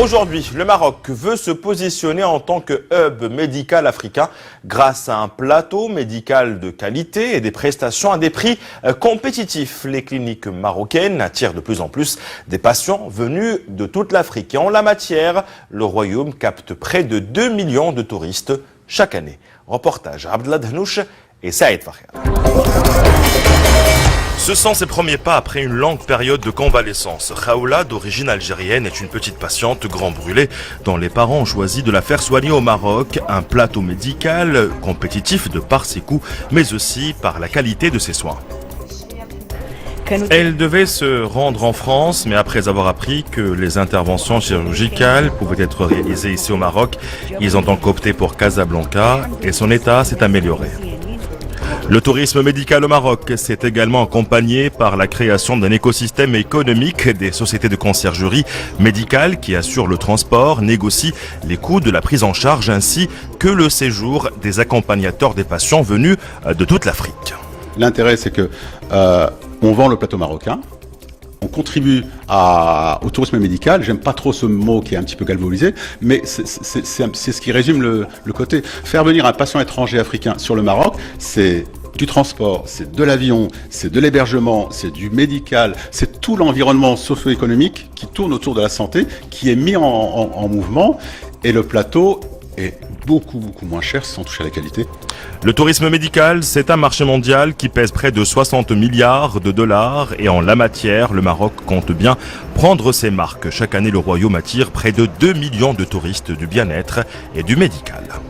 Aujourd'hui, le Maroc veut se positionner en tant que hub médical africain grâce à un plateau médical de qualité et des prestations à des prix compétitifs. Les cliniques marocaines attirent de plus en plus des patients venus de toute l'Afrique. Et en la matière, le royaume capte près de 2 millions de touristes chaque année. Reportage Abdellah Dhnouch et Saïd Fakhar. Ce sont ses premiers pas après une longue période de convalescence. Khaoula, d'origine algérienne, est une petite patiente grand brûlée dont les parents ont choisi de la faire soigner au Maroc. Un plateau médical compétitif de par ses coûts, mais aussi par la qualité de ses soins. Elle devait se rendre en France, mais après avoir appris que les interventions chirurgicales pouvaient être réalisées ici au Maroc, ils ont donc opté pour Casablanca et son état s'est amélioré. Le tourisme médical au Maroc s'est également accompagné par la création d'un écosystème économique. Des sociétés de conciergerie médicale qui assurent le transport, négocient les coûts de la prise en charge ainsi que le séjour des accompagnateurs des patients venus de toute l'Afrique. L'intérêt, c'est que on vend le plateau marocain. On contribue au tourisme médical. J'aime pas trop ce mot qui est un petit peu galvaudisé, mais c'est ce qui résume le côté. Faire venir un patient étranger africain sur le Maroc, c'est du transport, c'est de l'avion, c'est de l'hébergement, c'est du médical, c'est tout l'environnement socio-économique qui tourne autour de la santé, qui est mis en mouvement, et le plateau est beaucoup moins cher sans toucher à la qualité. Le tourisme médical, c'est un marché mondial qui pèse près de 60 milliards de dollars et en la matière, le Maroc compte bien prendre ses marques. Chaque année, le royaume attire près de 2 millions de touristes du bien-être et du médical.